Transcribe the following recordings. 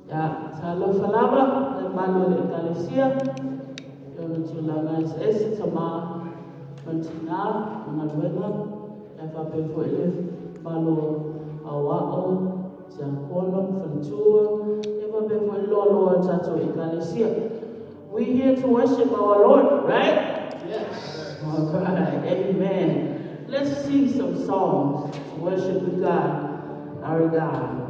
Ya, talo falaba, le malo le kalesia, yo no tulanga es tama, mantina, manalwena, e fape foile, malo awao, tiakono, falitua, e fape foile lolo tato e kalesia. We're here to worship our Lord, right? Yes. All right, amen. Let's sing some songs to worship with God, our God.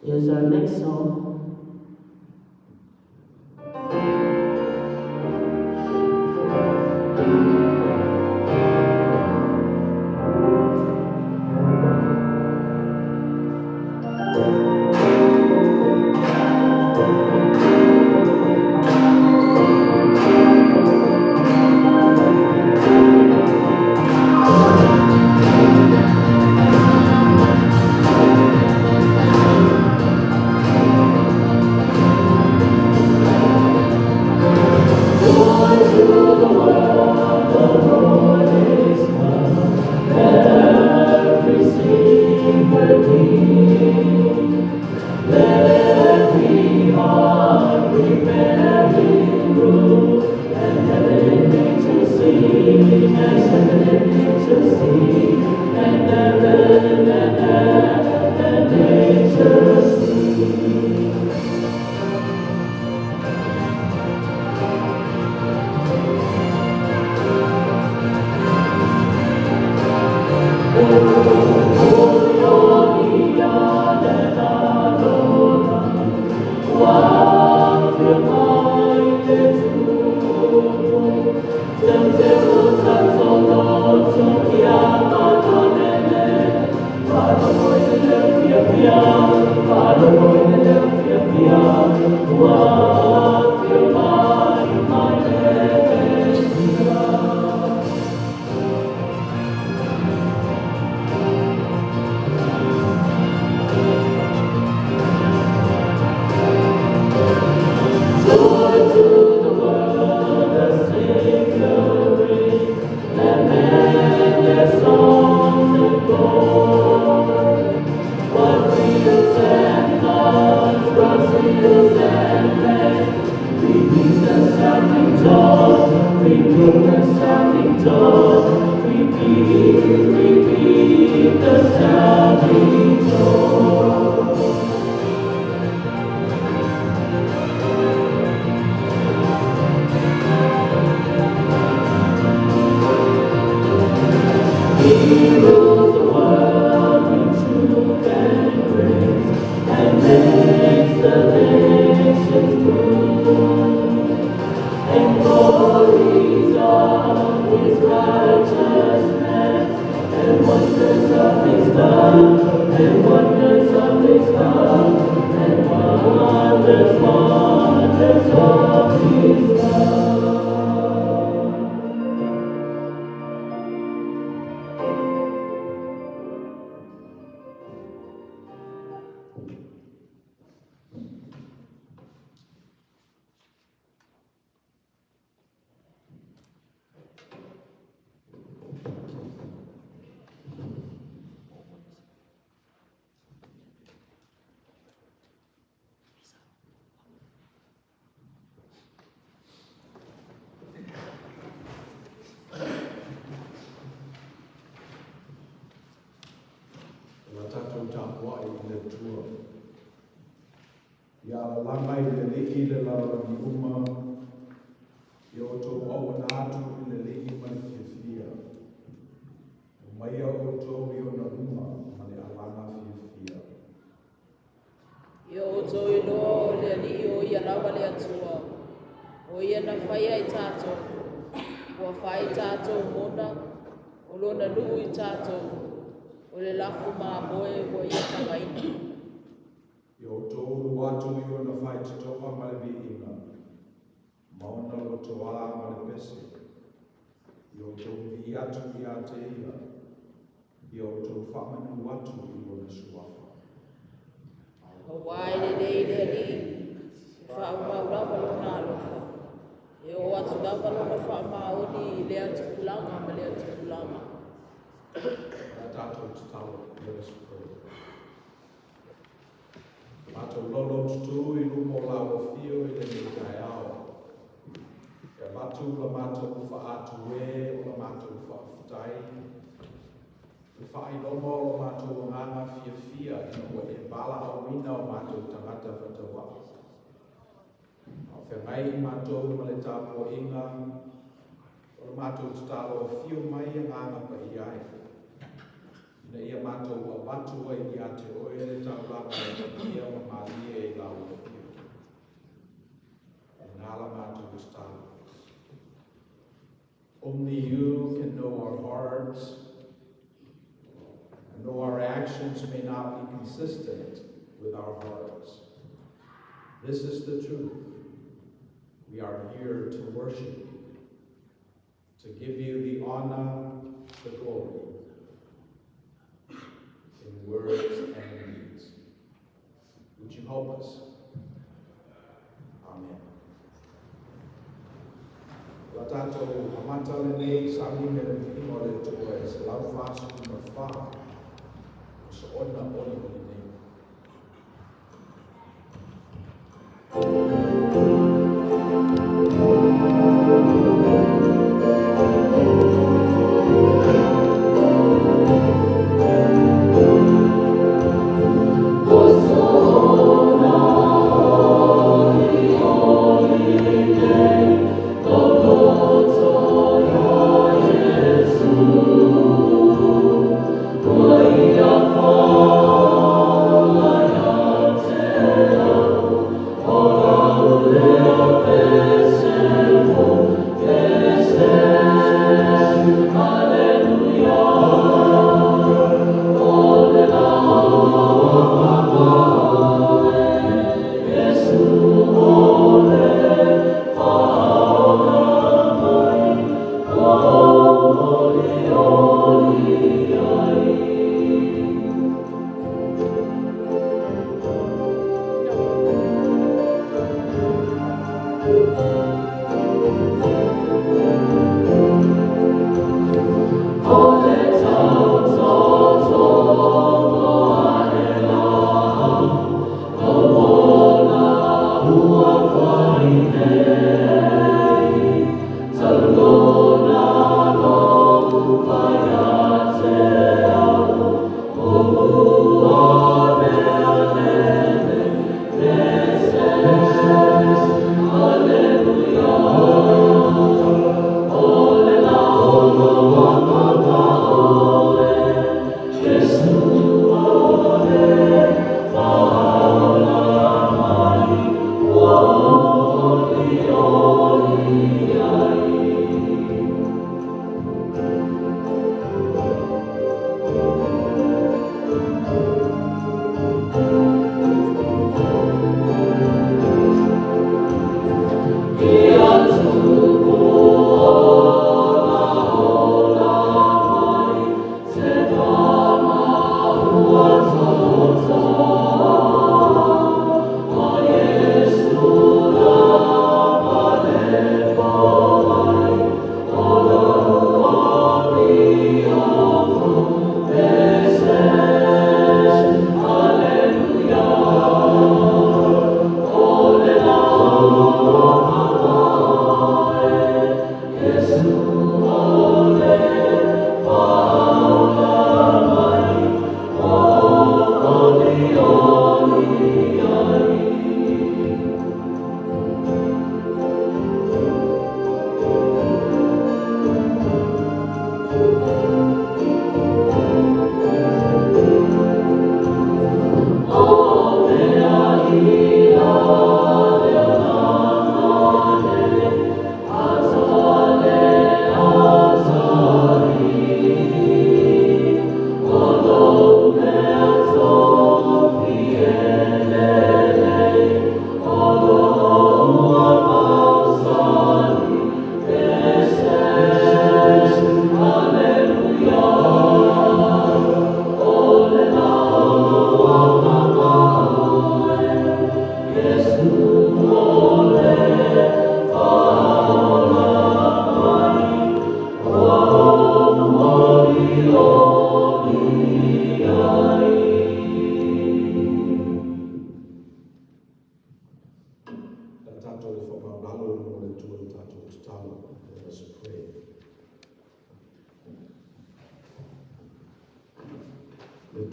Here's our next song. Faiai tātou, ua whai tātou mona, o lona nui tātou, o le lafu mā moe o ia tamaina. Yo tōru watu i ona whai te toka mai vi inga, maona lo te wā mai pese. Yo tōru vi atu i a te ia, yo tōru whamanu watu i ona suafa. O wai le le li, whaumau lona alofa. E o atu lava lona whaamaoni i lea tukulama ma lea tukulama. Tātou te tau, let us pray. Mātou lolo tutu i rumo la o fio i le ni kai ao. E matu la mātou wha atu e, o la mātou wha futai. E whai nomo o la mātou nganga fia i no e bala au ina o mātou tangata whatawa. Whengai i mātou ma le tāpua inga, o la mātou tutalo o fio mai a nganga pa i ai. Ina ia mātou a watu ai i a te oe le tāpulapa e ia ma mālia e lau o fio. E nāla mātou ustalo. Only you can know our hearts, and though our actions may not be consistent with our hearts. This is the truth. We are here to worship you, to give you the honor, the glory, in words and in deeds. Would you help us? Amen. La tātou amata le nei sami me le pino le tō e se lau whāsu ma whā, o se ona oli o nei. Oh,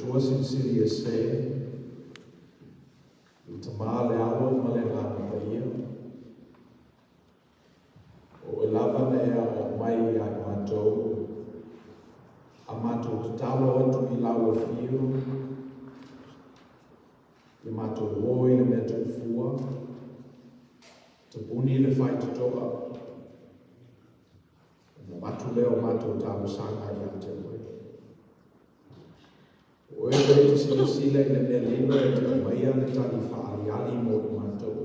tua sincere se i tamale alo ma le ngana Petaia o e lava mea o mai a matou a matou te talo atu i lau a fio i matou hoi le mea tu fua te puni le whai te toa na matu leo matou talo sanga i a te hoi o e rei te silasila i le mea lima e te maia le tali whaaliali mo i matou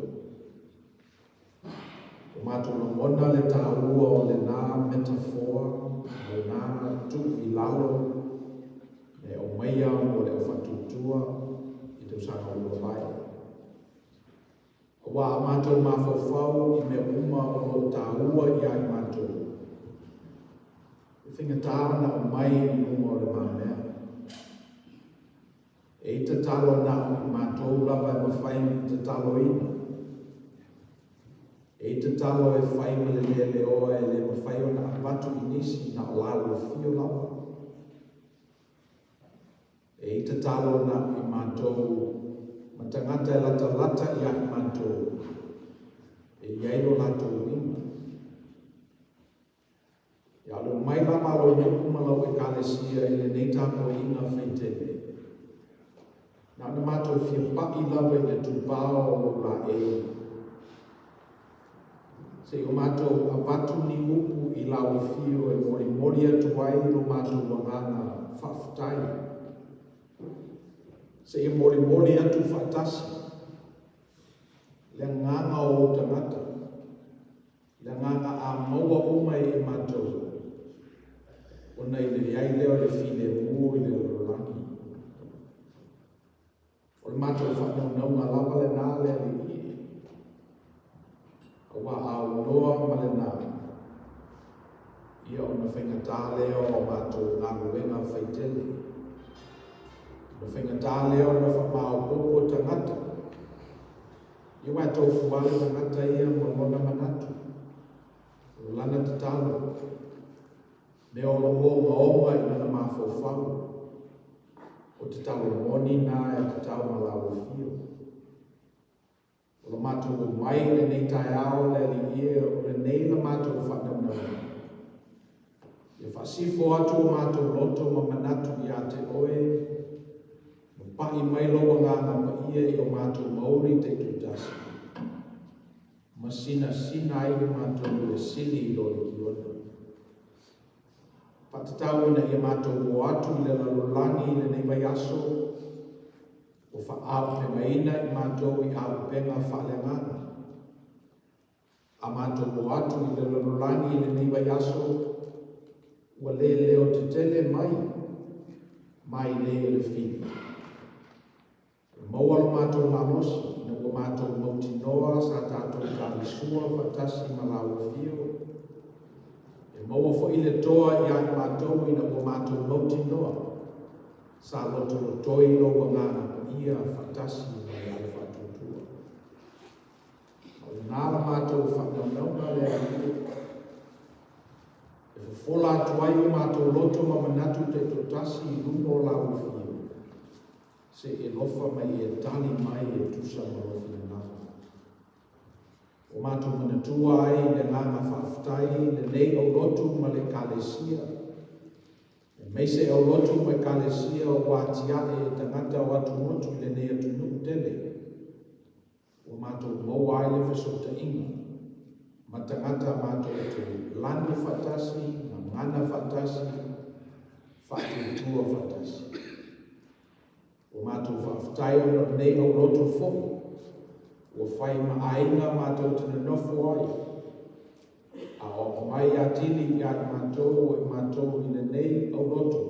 o matou longona le tāua o le nā metafoa o nā tu i lalo e o maia o le o whatutua i te usanga Ulufale. O wā matou mawhawhau i mea uma o tāua i ai matou. I whinga tāna o mai i uma o le mamea. E i te talo na o matou lava e mawhai te talo ina. E i te talo e whai me le lele oa e le mawhai o na watu i nisi na o lau o fio lava. E i te talo na i matou ma tangata e lata i ai matou. E iairo latou lima. Ia alo mai lama alo ni kumalau e kalesia i le neitako inga whaitele. Nā na matou fia paki lava i le tupao o la e. Se o matou abatu ni upu i lau fio e mori atu ai o matou wangana whaftai. Se e mori atu whatasi. Le nganga o tangata. Le nganga a maua umai e matou. O nei le iai leo le file mua i le rolangi. O le matou whanau ngā lava le nā le ali. O wa au noa ma le nā. Ia o na whaingatā leo o matou ngā ruenga whaitele. Na whaingatā leo na whamao popo tangata. Ia wai tau fuale tangata ia mamona manatu. O lana te talo. Me o onga i nana mawhawhau. O te talo moni nā e te tau malawa fio. O la matou o mai le nei tai ao le li ia o le nei la matou whanau nau. Ia whasifo atu o matou loto ma manatu i a te oe. Ma pahi mai loa ngā ma ia i o matou mauri te tutasi. Ma sina ai o matou le sili i lori ki ona. Patatau ina ia matou o atu i le lalolangi i le nei vai aso. O whaau pe maina i matou i au penga whaaleangana. A matou o atu i le lalolangi i le nei vai aso. Ua le leo te tele mai. Mai le le fili. Maua lo matou lanosi. Na ua matou mauti noa sa tātou tālisua whatasi malau fio. Maua fo i le toa i ai matou ina o matou mauti noa. Sa loto lo toi loa ngana ia whatasi mai ai whatutua. O nāra matou whanau na le ai. E whola atuai o matou loto ma manatu te totasi i lumo lau fio. Se e lofa mai e tali mai e tusa marofi na. O matou manatua ai le nganga whaftai le nei o lotu ma le kalesia. E meise o lotu ma kalesia o wātiane e tangata o atu motu le nei atu nuku tele. O matou mau ai le whesota inga. Ma tangata matou te lanu whatasi, na ngana whatasi, whatutua whatasi. O matou whaftai o nei o lotu foku. O whai maainga matou tana nofo ai. A o mai atili i ai matou e matou ina nei au roto.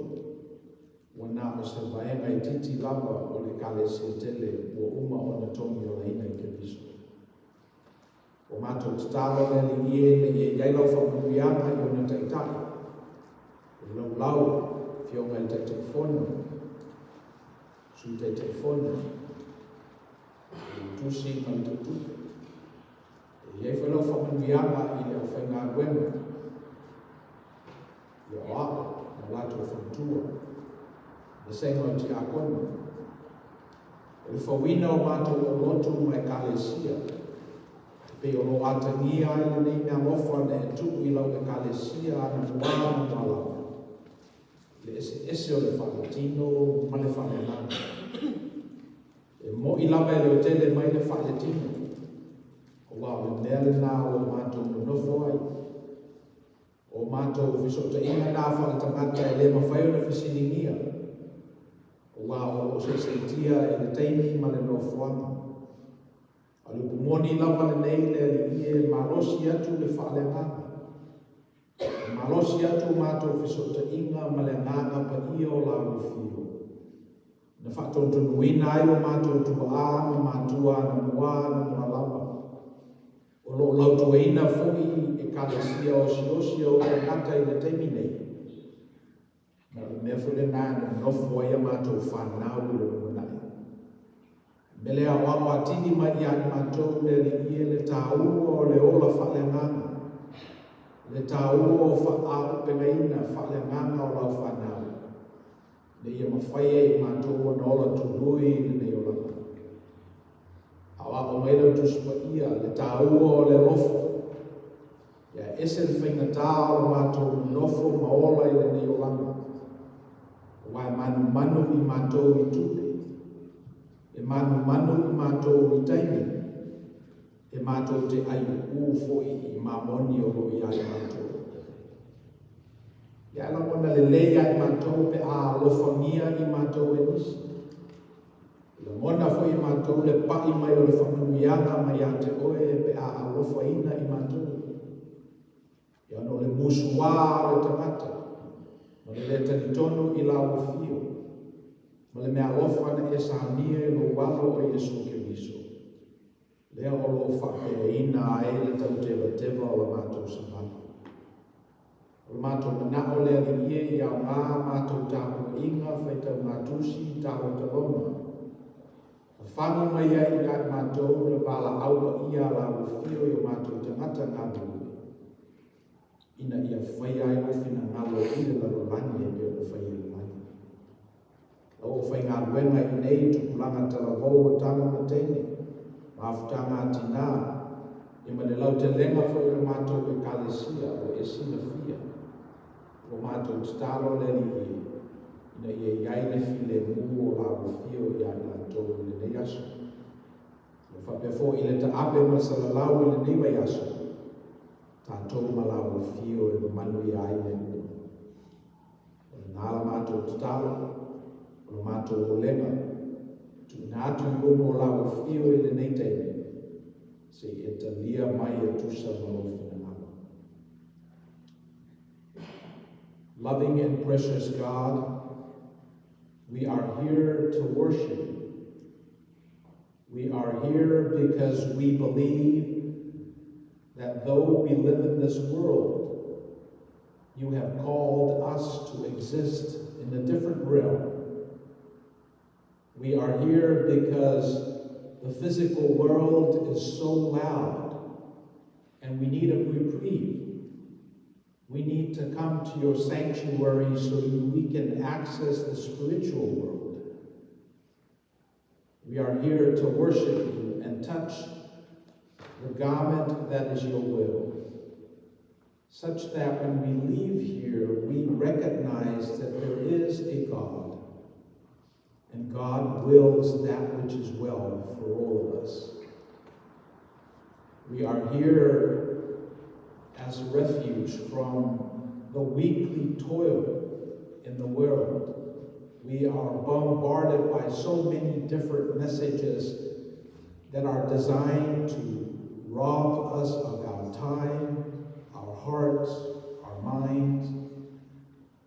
Wa nā o se vaenga i titi lava o le kale se tele o uma o na tomi o leina i ke viso. O matou tatalo le li ie le ie iailau whamuianga i o na taitai. O lau fionga i te telefono. Su te telefono. Tusi ma te tupe. E iei whanau whamanuianga i leo whainga ruenga. Ia o ako, na lato whantua. Le sengo ti akonu. O le whawina o mātou o lotu mai kalesia. Pe o lo atangia ai le nei mea mofa na e tuku I lau e kalesia ana mua mwala. Le ese o le whaletino ma le whalenana. E mo I lava e le o tele mai le whaletino. O wā o mea le nā o mātou nofo ai. O mātou visota inga nā whaletangata e le mawhai ona whisiningia. O wā o se tia e le teimi ma le nofoanga. A le pumoni lava le nei le ie malosi atu le whaletanga. Malosi atu mātou visota inga ma le nganga pa ia o la ufio. Na whakatontonu ina ai o mātou tua āma mātua na mua na mua lava. O lo lautu ina fui e kalesia o si o te kata I le teimi nei. Na le mea fule nāna nofo ia mātou whanau I le munai. Mele a wama atini mai I mātou le ie le tāua o le ola whalenganga. Le tāua o whaau pengaina whalenganga o lau whanau. Le ia mawhai e mātou o nola tului le nei o langa. Awa o meila tuspa ia le tāua o le lofo. Ia ese le whaingatā o mātou nofo maola I le nei o langa. Wai manu I mātou I tupe. E manu I mātou I taimi. E mātou te ai ufoi I mamoni o lo I ai mātou. Ia la mona le leia I mātou pe a lofangia I mātou e nisi. Le mona foi I mātou le pai mai o le whamanuianga mai a te oe pe a lofaina I mātou. Ia no le musua o le tangata. Ma le tanitonu I la ufio. Ma le mea lofana e sānia e lo walo o Yesu Kiriso. Lea o lo whapeina e le tau teva o la mātou samana. O le mātou manao lea li ie I au ngā mātou tāpua inga whaitau mātusi tāua talona. Whangu mai ai I mātou le wala aua ia la ufio I o mātou tangata ngā bulu. Ina ia Faiai o fina ngalo I le lalolani e peo le Faiai lani. O whai ngā ruenga I nei tukulanga talavou o tanga matene. Mawhutanga atina. I ma le lau te lenga whai le mātou e kalesia o e sina fia. O mātou talo le li ina ia iai le file mu o la ufio I ai mātou le nei aso. O whapefo I le ta ape masalalau I le nei vai aso. Tātou malawu fio e manu I ai le mua. O le nāla mātou tatalo, o le mātou o lenga, tu nātu I o mo lawu fio I le nei teime, se e talia mai e tusa malofina nama. Loving and precious God, we are here to worship you. We are here because we believe that though we live in this world, you have called us to exist in a different realm. We are here because the physical world is so loud and we need a reprieve. We need to come to your sanctuary so we can access the spiritual world. We are here to worship you and touch the garment that is your will, such that when we leave here, we recognize that there is a God, and God wills that which is well for all of us. We are here as a refuge from the weekly toil in the world. We are bombarded by so many different messages that are designed to rob us of our time, our hearts, our minds.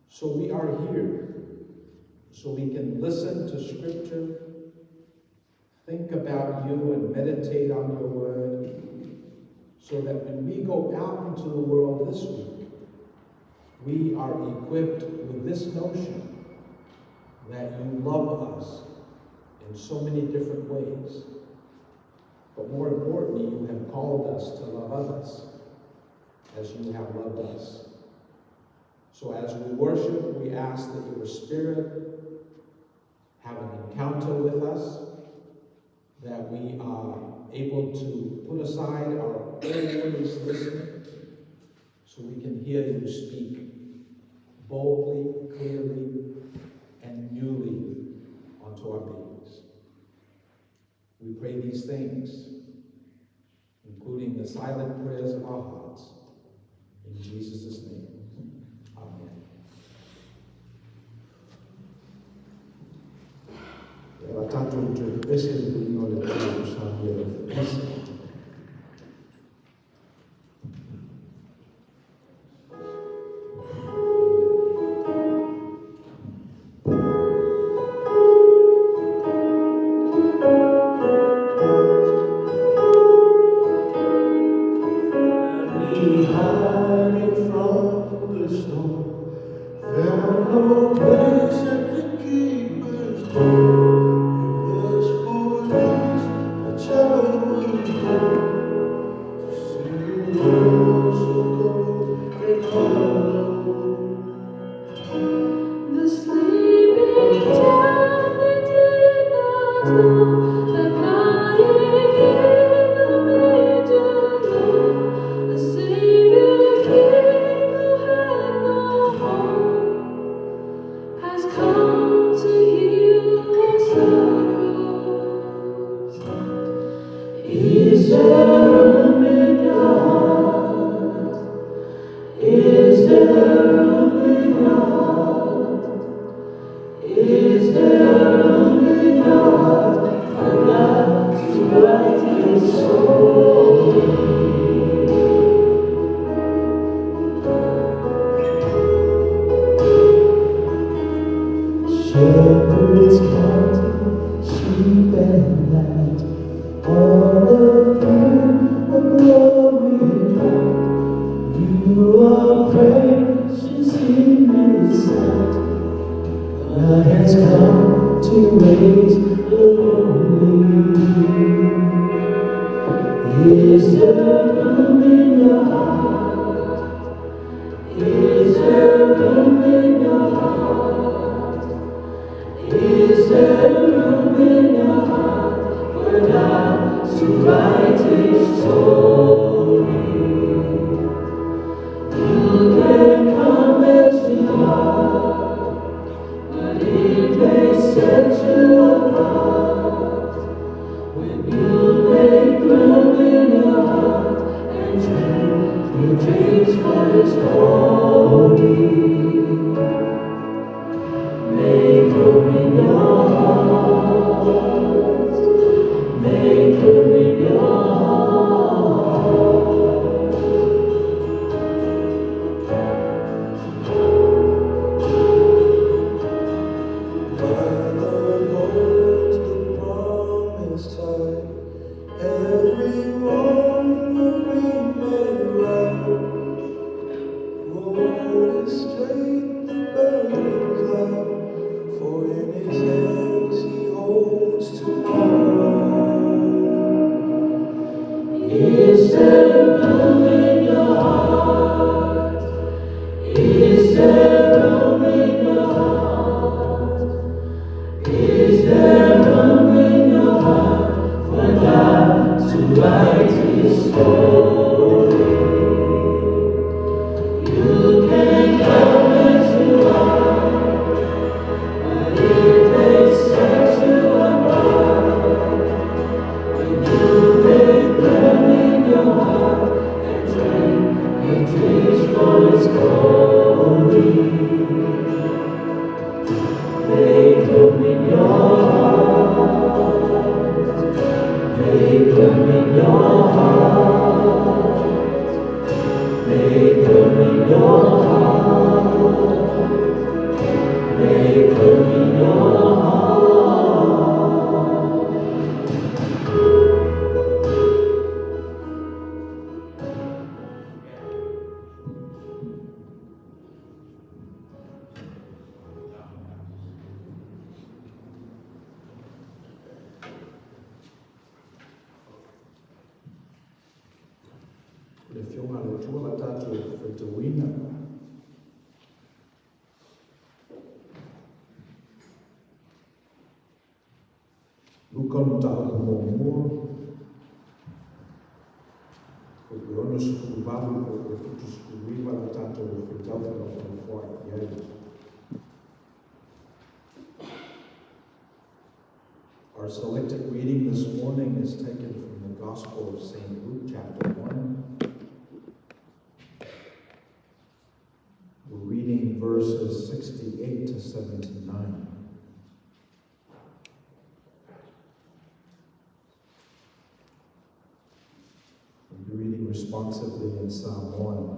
So we are here, so we can listen to Scripture, think about you and meditate on your word, so that when we go out into the world this week, we are equipped with this notion that you love us in so many different ways. But more importantly, you have called us to love others as you have loved us. So as we worship, we ask that your Spirit encounter with us, that we are able to put aside our always listening so we can hear you speak boldly, clearly, and newly onto our beings. We pray these things, including the silent prayers of our hearts, in Jesus' name. Amen. Watatu tuepese kuinua leo kusambia Misi. ono sukuru balu o fitu sukuru iwa la tato o fitau fila whanawhua i ai. Our selected reading this morning is taken from the Gospel of St. Luke, chapter 1. We're reading verses 68 to 79. We'll be reading responsively in Samoan.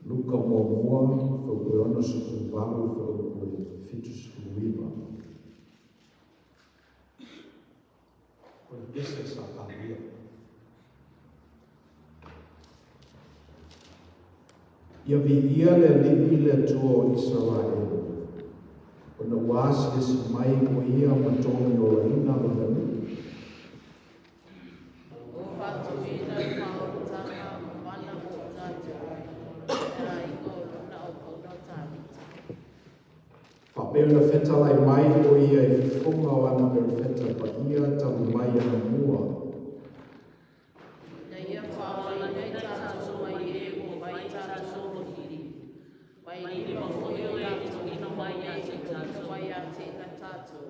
Luka mo mua whaupuono suku walu whaupue fitu suku wiwa. Ese es Atalia. Ia vi le lipi le tuo Israel. O na wasi esi mai mo ia matoni o ina o le mu. O fatu ina whaotanga mana o tatu. Era iko luna o kono tāmita. Whapeo na whetalai mai o ia i whonga o ana me wheta pa ia tamu mai ana mua. Na ia whaola nei tātou mai e o mai tātou o hiri. Mai ni ma hoi o tātou ina mai a te tātou mai a te na tātou.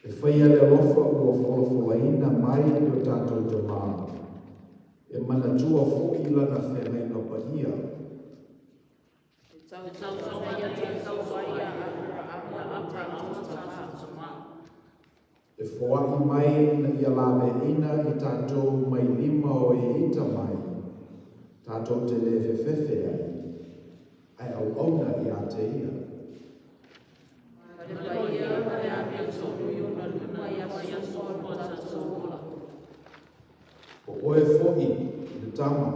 E whaia le lofa ua wholawholaina mai o tātou te maa. E mana tua fo i lana whenai na pa ia. E whoai mai na ia lawe ina i tātou mai lima o e ita mai. Tātou te le whewhewhe ai. Ai au auna i a te ia. O oe whohi i le tama.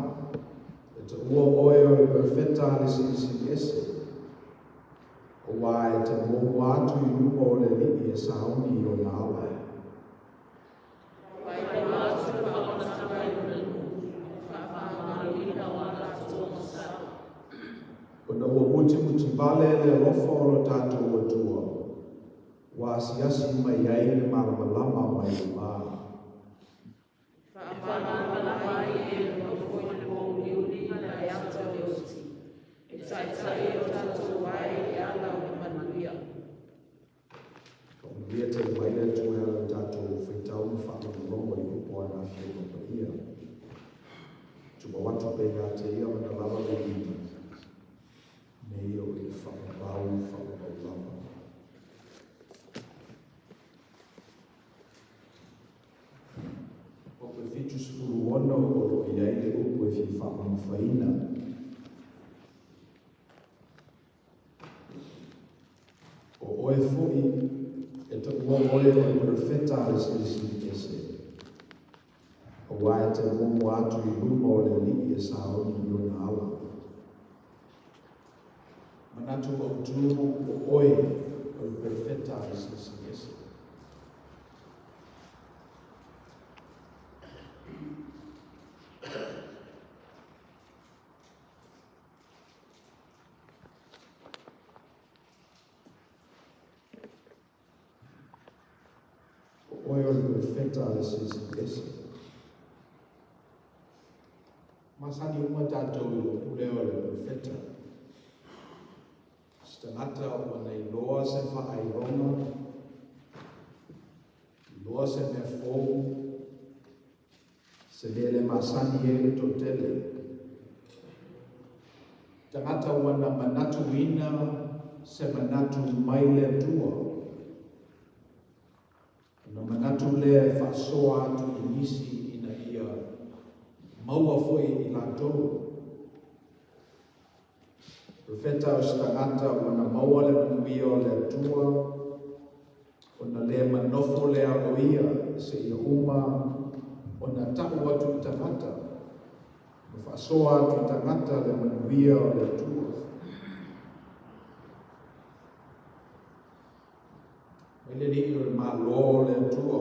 E te ua oe o i perfetta le si ese. O wae te mohu atu i lupa o le lipi e sauni o na awa. O na ua muti vale le lofa o lo tātou o tua. Wa asiasi mai ai le malamalama mai o maa. Ia te waile tue ala tātou whaitau na whakarongo i kupoa na whio pa ia. Tuba watu pe ngā te ia mana lava le ina. Nei o i whakabau lava. O pe fitu skuru ono o i aile upu e fi whakama whaina. O oe fui e te ua oe o i perfetta esi ese. O wae te momo atu i luma o le lipi e saoni i o na ala. Manatu o tu o oe o i perfetta esi ese. Oe o i perfetta esi. Masani uma tātou i lo puleo le perfetta. Stangata o nei loa se whaaironga, loa se mea fōu, se lele masani e le totele. Tangata o na manatu ina, se manatu mai le tua. Na manatu le whasoa atu i Misi ina ia maua foi i lātou. Profeta o stangata o na maua le manuia o le atua, o na le manofo le o ia se ia uma, o na tapu atu i tangata, o whasoa atu i tangata le manuia o le atua. Ele ni o le malo le atua,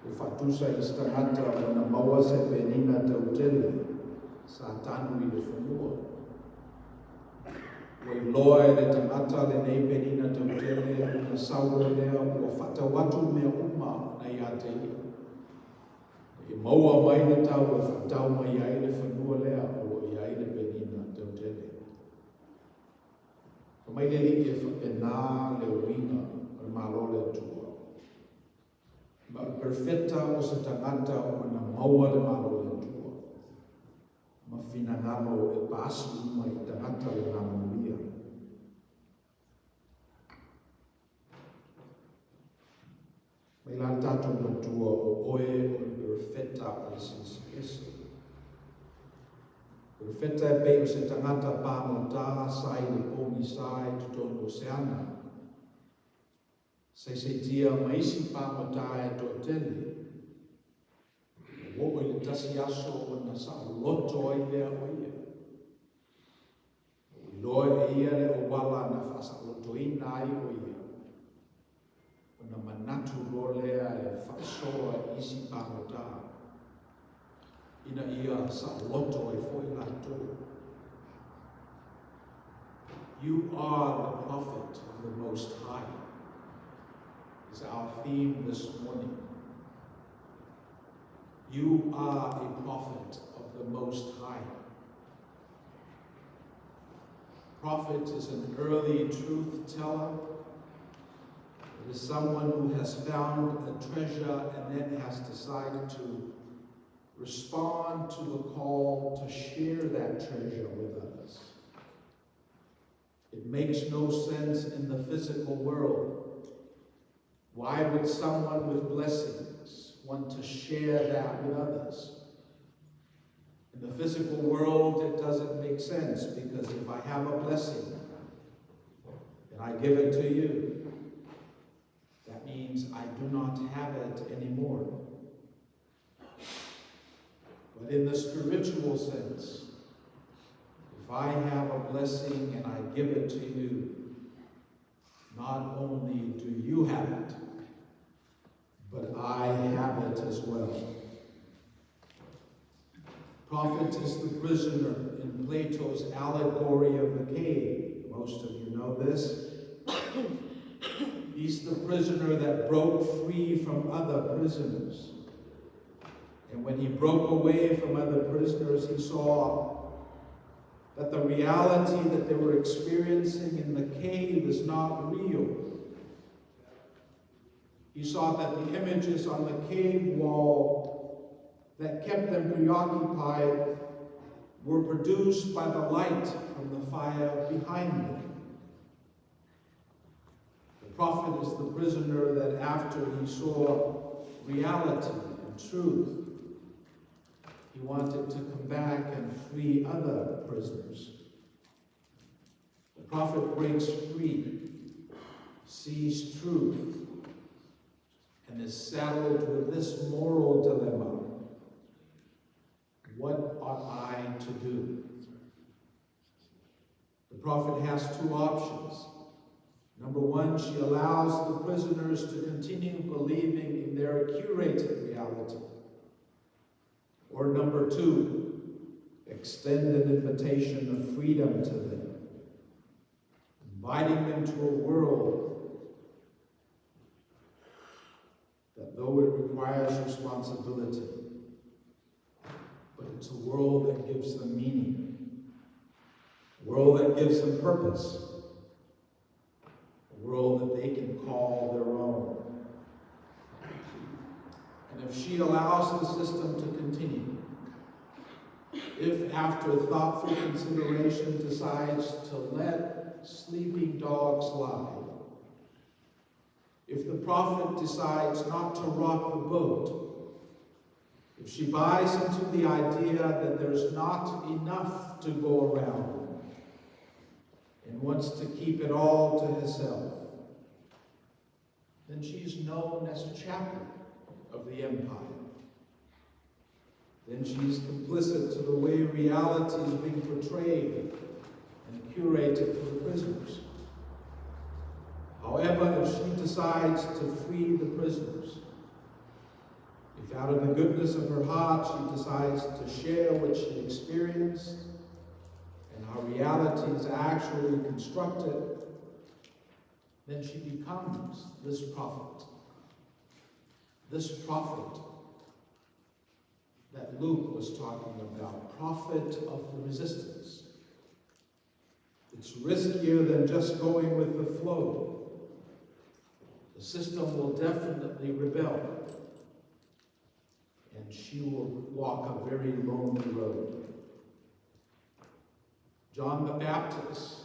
o fatusa i stangata o na maua se penina tautele, sa tanu i le whanua. O i loa e le tangata le nei penina tautele, o na saura lea, o whata watu mea uma na i a te ia. E maua mai le tau e whatau mai ai le whanua lea o i ai le penina tau tele. Ka mai le li e whapenā le winga o le malo le tua. Ma perfetta o se tangata o mana maua le malo le tua. Ma fina ngamo e pasu mai tangata le ngamulia. Mai la tato le tua o oe o le perfetta o le sinsikesa. Perfetta e pe o se tangata pāmota sai le pongi sai tutono oseana. Sai se tia maisi pāmota e to tele. O le tasi aso o na sa loto ai lea o ia. O loe e ia le o wala na whasa loto ina ai o ia. O na manatu ro lea e whasoa isi pāmota. Ina ia sa loto e foi lato. You are the prophet of the Most High. Is our theme this morning. You are a prophet of the Most High. Prophet is an early truth teller. It is someone who has found a treasure and then has decided to respond to the call to share that treasure with others. It makes no sense in the physical world. Why would someone with blessings want to share that with others? In the physical world, it doesn't make sense because if I have a blessing and I give it to you, that means I do not have it anymore. But in the spiritual sense, if I have a blessing and I give it to you, not only do you have it, but I have it as well. Prophet is the prisoner in Plato's allegory of the cave. Most of you know this. He's the prisoner that broke free from other prisoners. And when he broke away from other prisoners, he saw that the reality that they were experiencing in the cave is not real. He saw that the images on the cave wall that kept them preoccupied were produced by the light from the fire behind them. The prophet is the prisoner that after he saw reality and truth, he wanted to come back and free other prisoners. The prophet breaks free, sees truth, and is saddled with this moral dilemma. What ought I to do? The prophet has two options. Number one, she allows the prisoners to continue believing in their curated reality. Or number two, extend an invitation of freedom to them, inviting them to a world that though it requires responsibility, but it's a world that gives them meaning, a world that gives them purpose, a world that they can call their own. And if she allows the system to continue, if after thoughtful consideration decides to let sleeping dogs lie, if the prophet decides not to rock the boat, if she buys into the idea that there's not enough to go around and wants to keep it all to herself, then she's known as a chaplain of the empire. Then she's complicit to the way reality is being portrayed and curated for the prisoners. However, if she decides to free the prisoners, if out of the goodness of her heart she decides to share what she experienced and how reality is actually constructed, then she becomes this prophet. This prophet that Luke was talking about, prophet of the resistance. It's riskier than just going with the flow. The system will definitely rebel, and she will walk a very lonely road. John the Baptist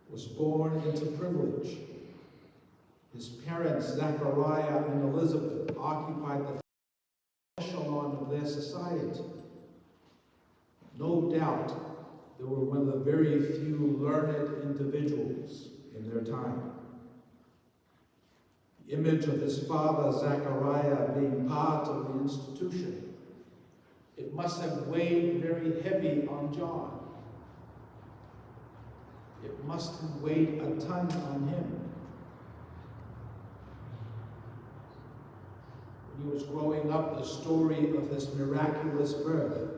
was born into privilege. His parents, Zechariah and Elizabeth, occupied the echelon of their society. No doubt, they were one of the very few learned individuals in their time. The image of his father, Zechariah, being part of the institution, it must have weighed very heavy on John. It must have weighed a ton on him. When he was growing up, the story of his miraculous birth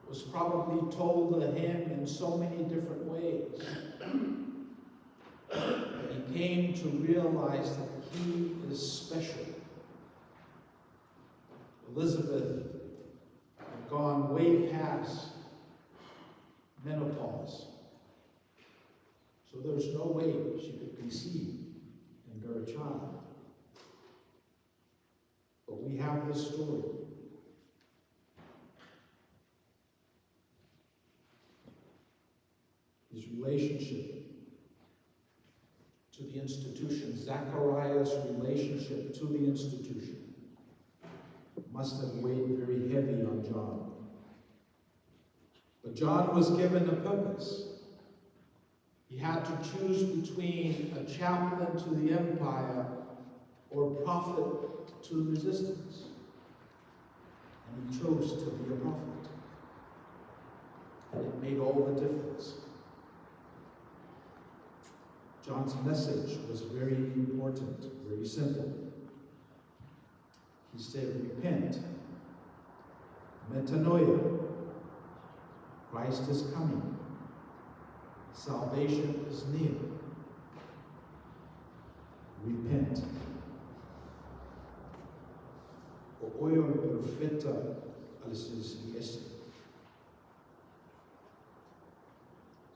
was probably told to him in so many different ways. But he came to realize that he is special. Elizabeth had gone way past menopause, so there was no way she could conceive and bear a child. But we have this story. His relationship to the institution, Zechariah's relationship to the institution, must have weighed very heavy on John. But John was given a purpose. He had to choose between a chaplain to the empire or a prophet to the resistance. And he chose to be a prophet. And it made all the difference. John's message was very important, very simple. He said, repent, metanoia, Christ is coming, salvation is near, repent. O oio profeta alisisiesi.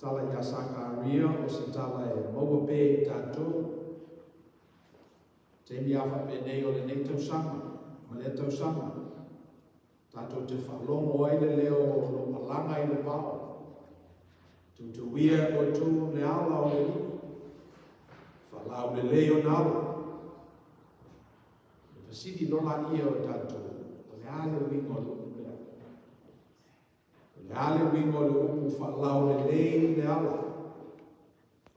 Tala ya Sakaria o se tala e maua pe tatou. Te mi afa pene o le nei tausanga, ma le tausanga. Tatou te whalongo ai le leo o malanga i le pao. Tu te wia o tu le ala o le li. Whalau le leo nala. Le pasidi lola ia o tatou. O le ale wingo le upea. Le ale wingo le upu whalau le lei le ala.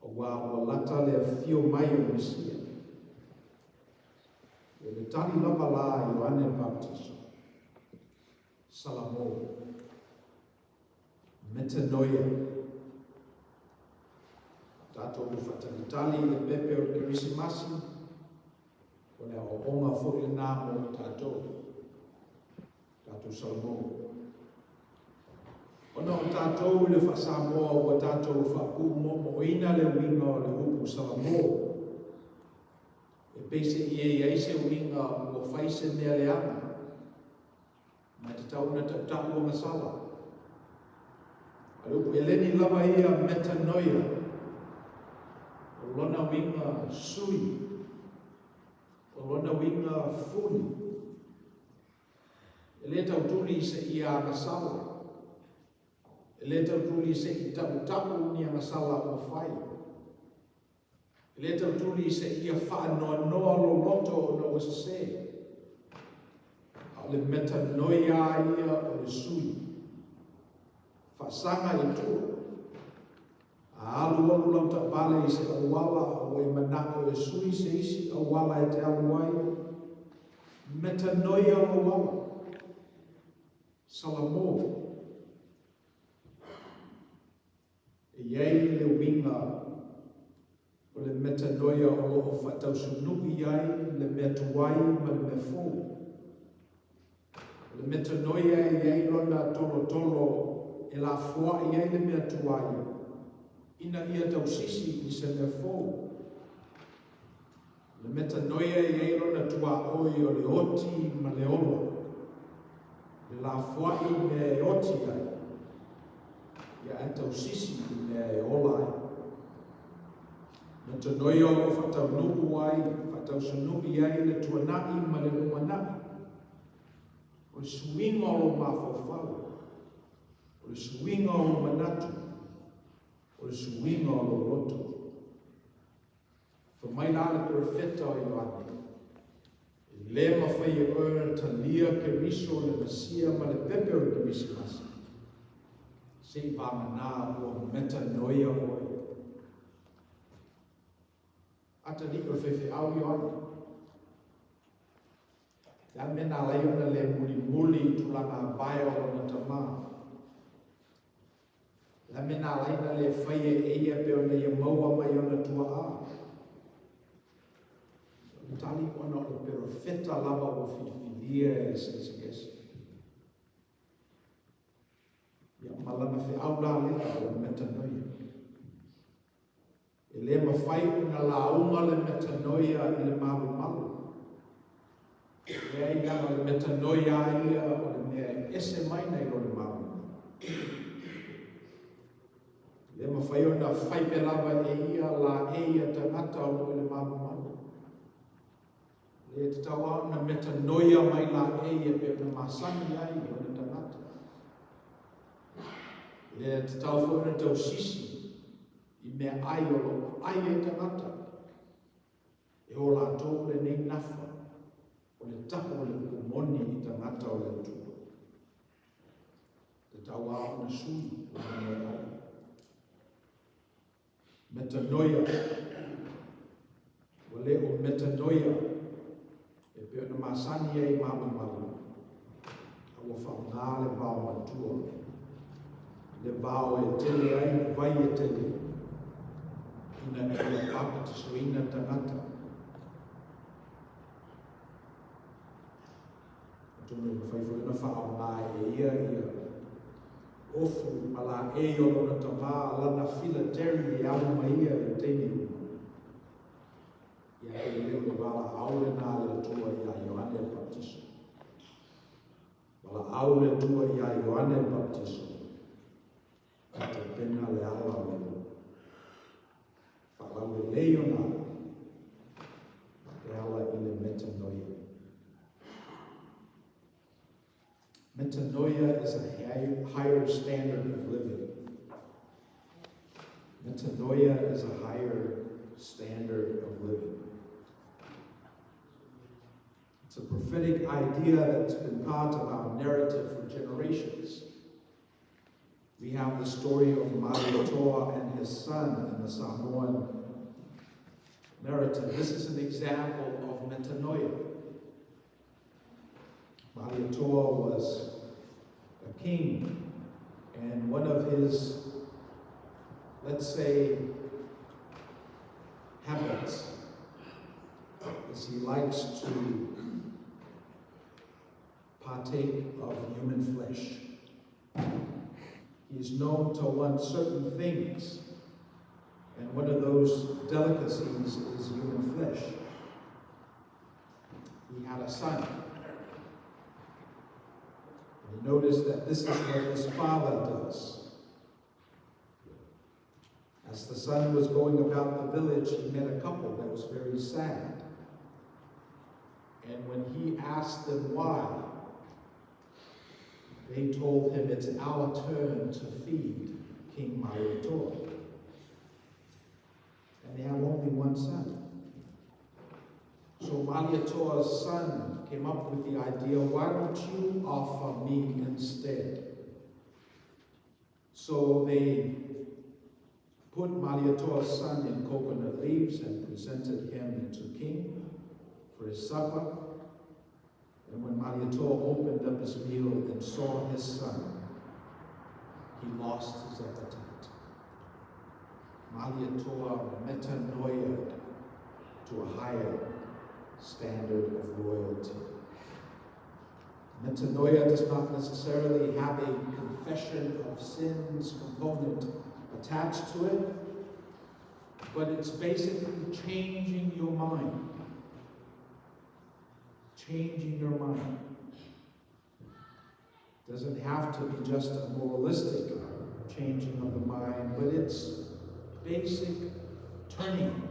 O wa lata le fio mai o Misia. E le tani lava la Ioane Baptiso. Salamo. Metanoia. Tato u fatalitali le pepe o Kirisimasi. O le o onga fo le nā o tato. Tato salamo. Ona o tātou le whasamoa o tātou whakumo mo ina le winga o le upu salamo. E peise i eise winga o whaise mea le ana. Mai te tauna te tau o masala. A upu eleni lava ia metanoia. O lona winga sui. O lona winga funi. E le tau tuli se ia masala. E le tau tuli se i tapu ni a masala o whai. E le tau tuli se ia whaanoa noa lo loto o no se. A le metanoia ia o le sui. Whasanga i tu. A alu alu lau ta pale i se awala o e manako e sui se isi awala e te aluai. Metanoia o wala. Salamo. Iei le winga o le metanoia o o whatau sunuki iai le mea tuai ma le mea fō. Le metanoia iei lona tolo tolo e la fua iei le mea tuai. Ina ia tau sisi i se mea fō. Le metanoia iei lona tua oi o le oti ma le olo. Le la fuai me oti ai. Ia anta usisi me ola ai. Na te noia o whatau nuku ai, whatau sunuki ai le tuanai ma le lumanai. O le suinga o lo mawhawhau. O le suinga o lo manatu. O le suinga o lo roto. Whamaina le perfetta o Ioane. Le mawhai e ora talia ke riso le masia ma le pepe o le misimasi. Sei whamana o metanoia oi. Ata ni o whewhi au Ioane. Ia mena laiona le muli tulanga baio o na tamā. La mena laina le whaia eia pe ona ia maua mai ona tua a. Tali ona o le perfetta lava o whiwhilia e le sesekesi. Ia malana whi au la lea o metanoia. E le mawhai una launga le metanoia i le malu. E ai nana le metanoia ia o le mea ese maina i le malu. Le mawhai ona whaipe lava e ia la eia tangata o le malu. Le te tawa na metanoia mai la eia pe na masani ai o le tangata. Le te tawa na tau sisi i mea ai o lo ai e tangata. E o la tō le nei nafa o le tapo o le kumoni i tangata o le tua. Te tawa na sui o le mea ai. Metanoia. O le o metanoia. E pe ona masani ai mamu. Awa whaunga le vau matua. Le vau e tele ai, vai e tele. Ina e le papa te suina tangata. Tunu me whaifo ina whaunga e ia. Ofu ala e o na tawā lana filateri e au mai ia e teini. Ia e leo ni wala aule nā le tua ia Ioane Baptiso. Wala aule tua ia Ioane Baptiso. Ata pena le ala o leo. Whalau le leo nā. E ala i le metanoia. Metanoia is a higher standard of living. Metanoia is a higher standard of living. It's a prophetic idea that's been part of our narrative for generations. We have the story of Mariatoa and his son in the Samoan narrative. This is an example of metanoia. Mariatoa was a king, and one of his, let's say, habits is he likes to partake of human flesh. He is known to want certain things, and one of those delicacies is human flesh. He had a son. And notice that this is what his father does. As the son was going about the village, he met a couple that was very sad. And when he asked them why, they told him it's our turn to feed King Mariatoa. And they have only one son. So Mariatoa's son came up with the idea, why don't you offer me instead? So they put Mariatoa's son in coconut leaves and presented him to king for his supper. And when Mariatoa opened up his meal and saw his son, he lost his appetite. Mariatoa metanoia to a higher standard of loyalty. Metanoia does not necessarily have a confession of sins component attached to it, but it's basically changing your mind. Changing your mind. Doesn't have to be just a moralistic changing of the mind, but it's basic turning.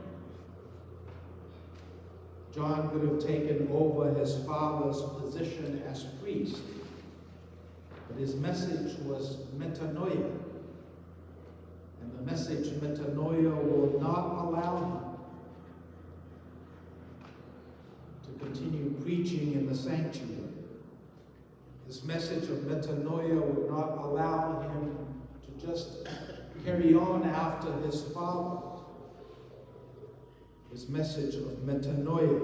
John could have taken over his father's position as priest, but his message was metanoia. And the message metanoia will not allow him to continue preaching in the sanctuary. This message of metanoia would not allow him to just carry on after his father. His message of metanoia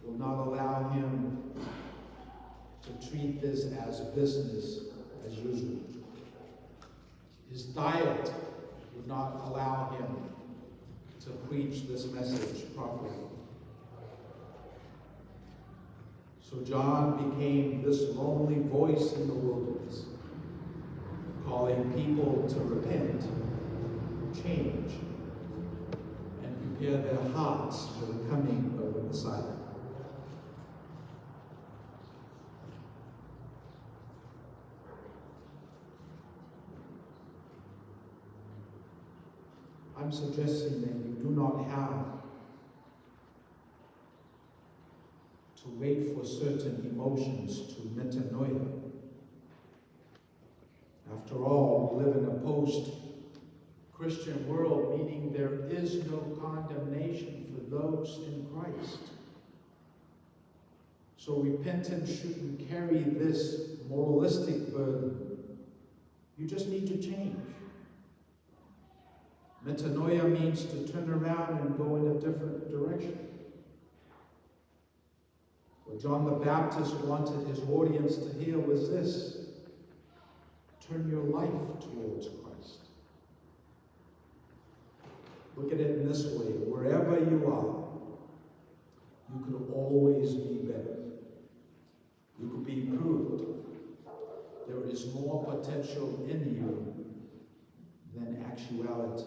will not allow him to treat this as business as usual. His diet would not allow him to preach this message properly. So John became this lonely voice in the wilderness, calling people to repent, change, and prepare their hearts for the coming of the Messiah. I'm suggesting that you do not have to wait for certain emotions to metanoia. After all, we live in a post-Christian world, meaning there is no condemnation for those in Christ. So repentance shouldn't carry this moralistic burden. You just need to change. Metanoia means to turn around and go in a different direction. What John the Baptist wanted his audience to hear was this: turn your life towards Christ. Look at it in this way: wherever you are, you could always be better. You could be improved. There is more potential in you than actuality.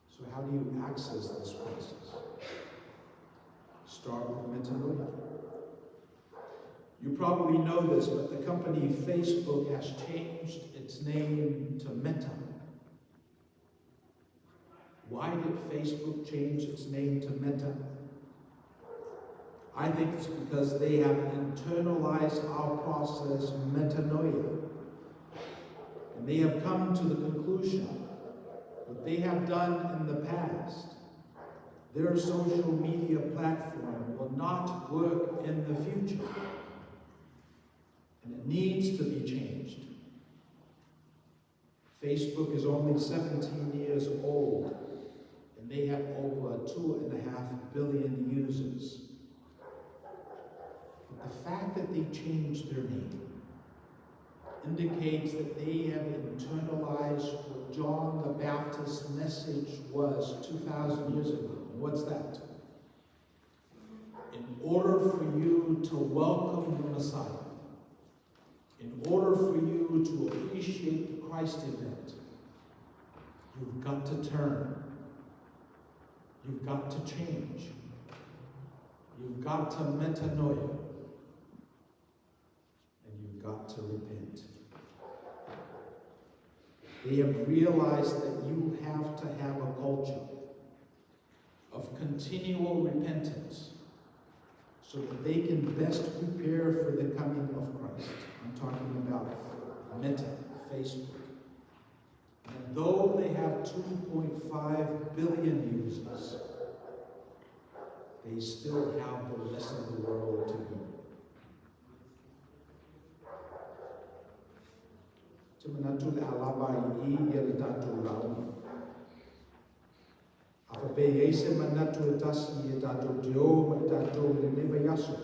So how do you access this process? Start with metanoia. You probably know this, but the company Facebook has changed its name to Meta. Why did Facebook change its name to Meta? I think it's because they have internalized our process, metanoia. And they have come to the conclusion what they have done in the past, their social media platform will not work in the future. And it needs to be changed. Facebook is only 17 years old, and they have over 2.5 billion users. But the fact that they changed their name indicates that they have internalized what John the Baptist's message was 2,000 years ago. And what's that? In order for you to welcome the Messiah, in order for you to appreciate the Christ event, you've got to turn. You've got to change. You've got to metanoia. And you've got to repent. They have realized that you have to have a culture of continual repentance so that they can best prepare for the coming of Christ. I'm talking about Meta, Facebook. And though they have 2.5 billion users, they still have the rest of the world to go. Manatu le alaba I el tatu lau. Apa be ese manatu e tasi e tatu dio e tatu le neva yaso.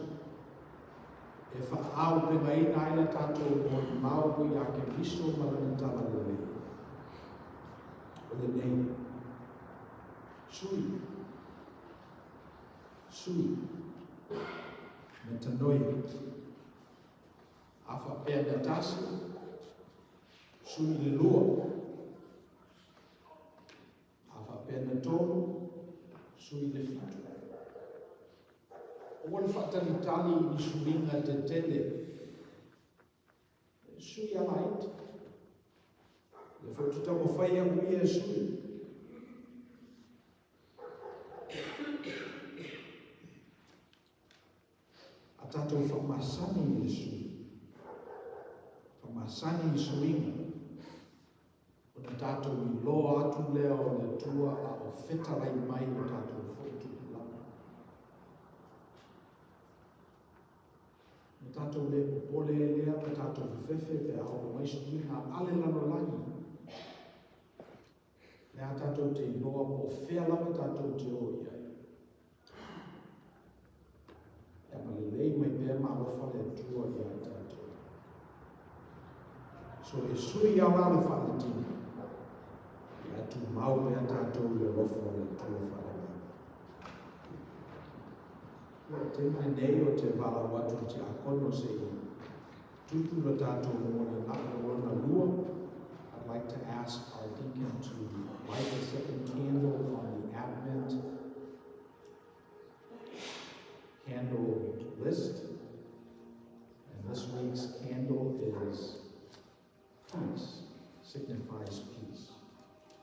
E fa au pe mai na ile tatu mo mau ku ya ke viso malanta le. O le nei. Sui. Metanoia. Apa pe na tasi Sui Laloulu, Penelope, sui le Fita. O le whaatalitali I suinga te tele. Sui ala iti. Le whaututako whaia ui e sui. A tātou whamasani e sui. Whamasani I suinga. O na tātou I loa atu lea o le tua a o whetarai mai o tātou whautu. Tātou le pole lea ka tātou whiwhewe pe ao mai sui ngā ale lano langi. Lea tātou te inoa o whea lama tātou te o iai. Ea male lei mai pēr mā wafa le tua iai tātou. So e sui au ale whalatina. Ea tu mau mea tātou le wafa le tua whalatina. Te nei o te wala watu te akono se tutu la tātou mōna nākona lua. I'd like to ask our deacon to light a second candle on the Advent candle list. And this week's candle is peace, signifies peace.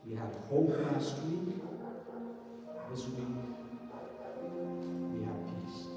We had hope last week. This week, we have peace.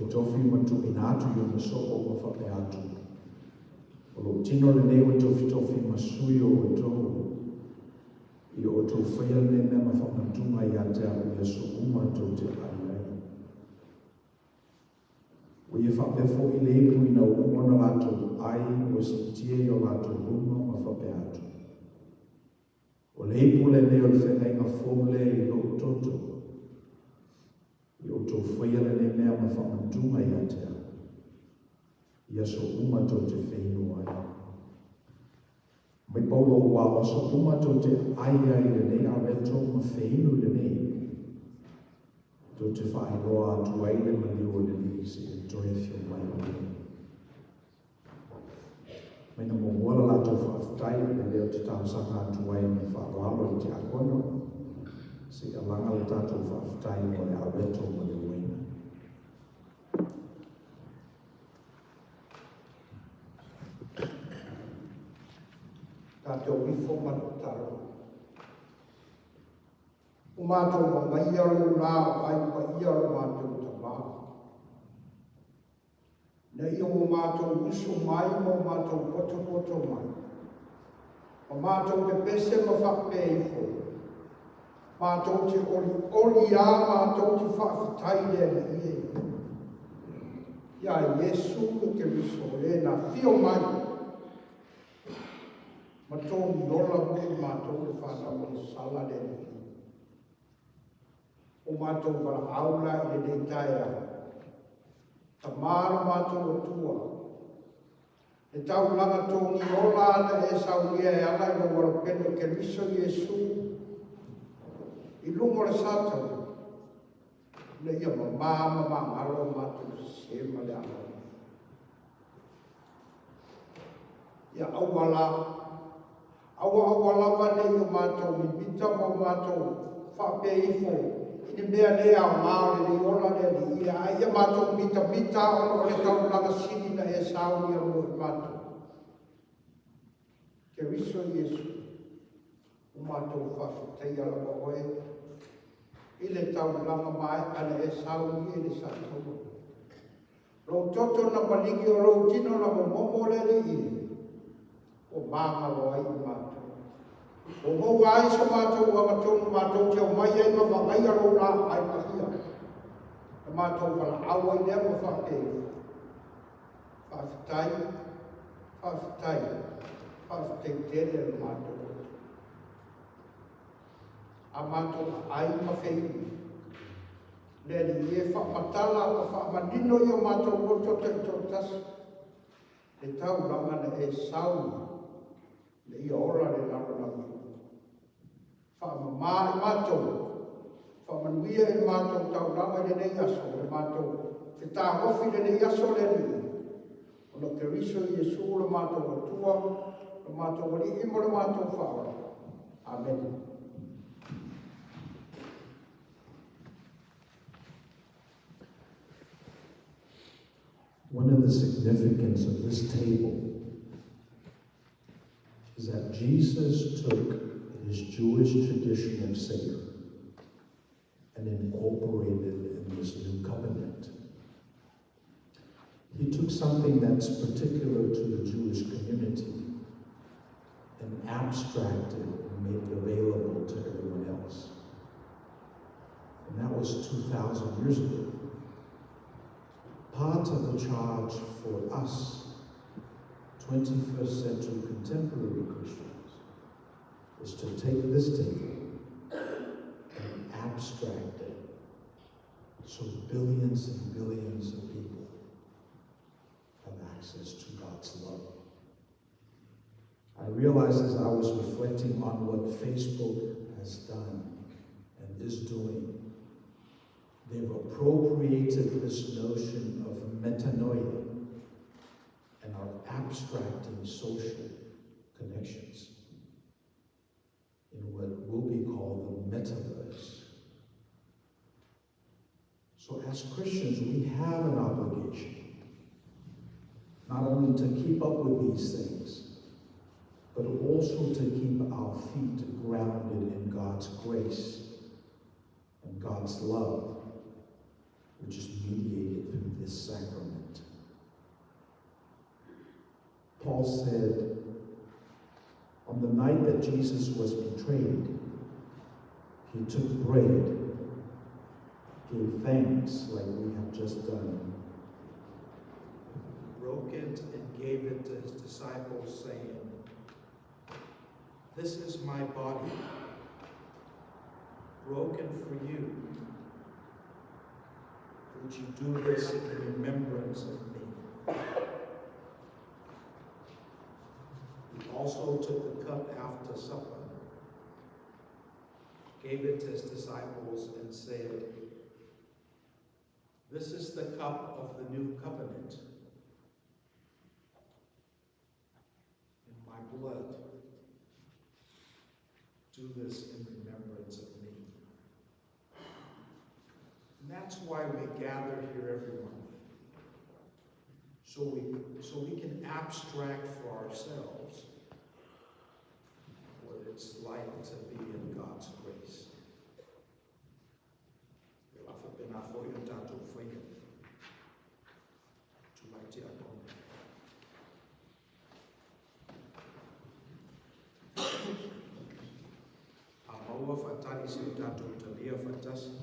Tofi matu inatu yo soko o whape atu. O lo tino le neo tofi masui o to. I o to whaia ne mea ma whakatunga I a te au Yesu uma to te aiai. O I whape fo I leipu I na umona lato ai o si tie o lato ruma ma whape atu. O leipu le neo le whenga fōle I lo toto. I o tō whaia le mea ma whamantunga I a te au. ia so umatou te whenua ai. Mai paulo ua o so umatou te aia i le nei a reto ma whenu le nei. Tō te whaeloa atu ai le maniwa le ni se e toi whio mai o nei. Maina mo wala lato whaafutai le leo te tāmsanga atu ai me whaaloalo i te akono. Se a langa le tātou whaafutai mo le a reto ma le waina. Tātou wifo matutaro. O mātou ma mai aro nā ai pa i aro mātou tamā. Nei o mātou uso mai mo mātou poto mai. O mātou te pese ma whape i fo. Mātou te oli a mātou te whaafitai rea ni ie. Ia Yesu ke riso e na fio mai. Ma tōni ola mo mātou le whanau le sala le ni. O mātou para aula i le taia. Ta māra mātou atua. E tau langa tōni ola ana e saunia e ala i wara peno ke riso Yesu. I lungo le satau. Le ia ma alo mātou se ma le ala. Ia awala. Awa lava nei o mātou mi bita mo mātou whape ifo. Ini mea lea o maore ni ola lea ni ia. Ia mātou bita ono le tau langa sini na e sauni a mo mātou. Ke riso Yesu. O mātou whawhitai ala mo oe. I le tau langa mai ana e sauni e le satau. Rau toto na malingi o rau tino na mo momo le le i. O māma roa i mātou. O mau ai so mātou wa matonu mātou te o mai ai ma whangai aro la ai pahia. E mātou wala awa i nea mo whake. Whawhitai tere le mātou. A mātou ai ma whei. Le ni e whamatala o whamanino i o mātou roto te tōtasi. Le tau langana e sauna. Le ia ora le laranau. Whamamā i mātou. Whamanuia i mātou tau rama le nei aso le mātou. Te tā hofi le nei aso le ni. O na ke riso i Yesu le mātou atua. Le mātou wali imo le mātou whaora. Amen. One of the significance of this table is that Jesus took his Jewish tradition of Seder and incorporated it in this new covenant. He took something that's particular to the Jewish community and abstracted and made it available to everyone else. And that was 2,000 years ago. Part of the charge for us, 21st century contemporary Christians, is to take this table and abstract it so billions and billions of people have access to God's love. I realized as I was reflecting on what Facebook has done and is doing, they've appropriated this notion of metanoia and are abstracting social connections in what will be called the metaverse. So as Christians, we have an obligation not only to keep up with these things, but also to keep our feet grounded in God's grace and God's love, which is mediated through this sacrament. Paul said, on the night that Jesus was betrayed, he took bread, gave thanks like we have just done, broke it and gave it to his disciples, saying, "This is my body, broken for you. Would you do this in remembrance of me?" also took the cup after supper, gave it to his disciples, and said, "This is the cup of the new covenant in my blood. Do this in remembrance of me." And that's why we gather here every month. So we can abstract for ourselves what it's like to be in God's grace. Amaua fatali se tato talia fatasi.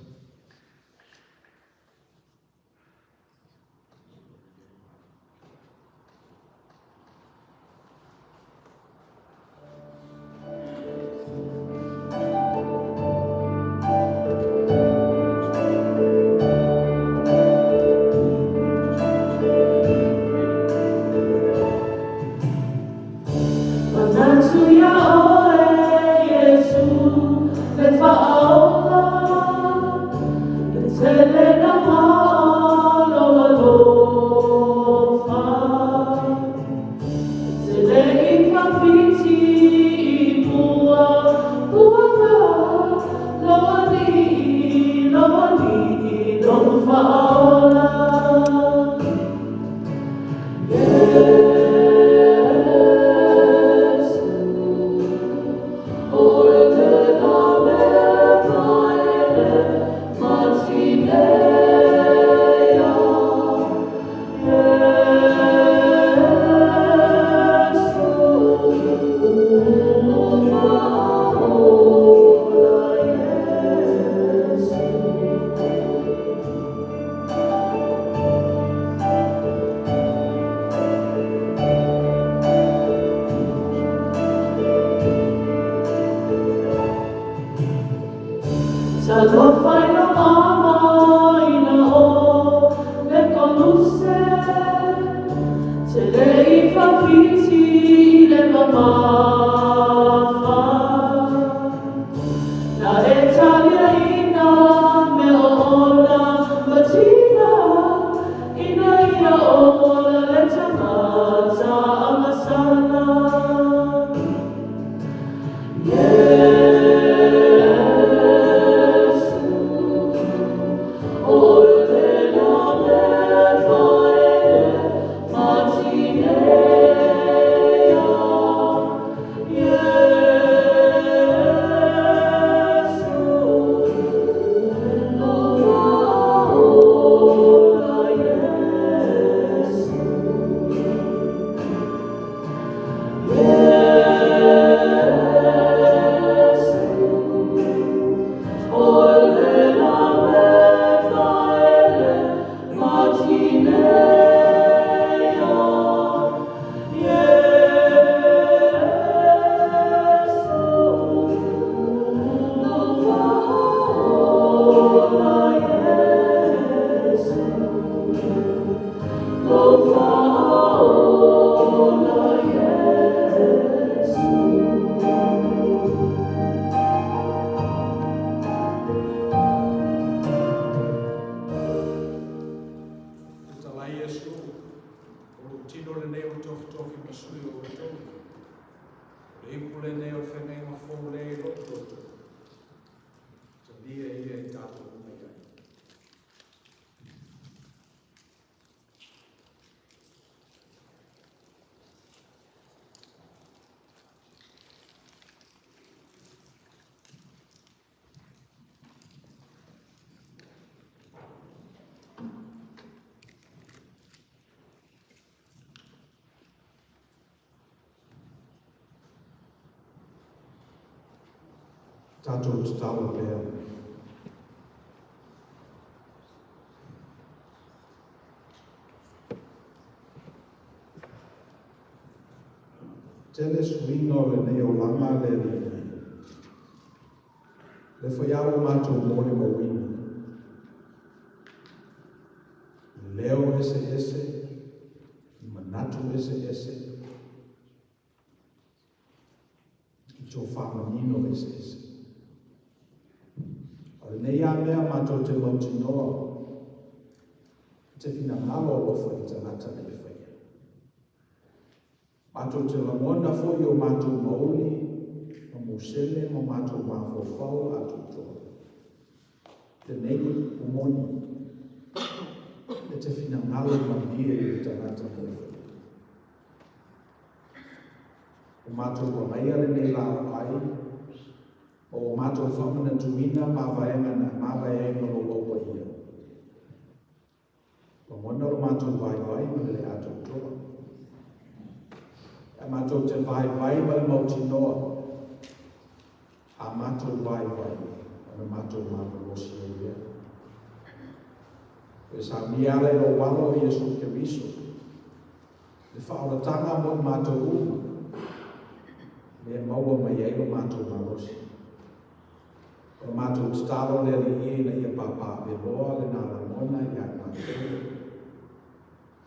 Tātou te tawa pēr. Tele swinga o le nei o langa le nei. Le whaiaro mātou mōne mawina. Leo ese, manatu ese. tō whamanino ese. O nei a mea mātou te mauti noa, te whina ngalo lofa i te ngata nei whaia. Mātou te lamona fo i o mātou maoli, o mōsele, o mātou mawhawhau atu toa. Te nei o moni, e te whina ngalo mambia i te ngata nei whaia. O mātou wa mai ale nei lao ai, o mātou whamana tuina mawaenga lo lopa ia. O mona lo mātou vai ma le atou toa. E mātou te vai ma le mauti noa. A mātou vai, o mātou mawalosi e ia. E sa miale lo walo i Yesu Keriso. Le whaoratanga mo i mātou uma. Me maua mai ei lo mātou malosi. O mātou talo le li na ia papa me loa le nā ramona i ai mātou.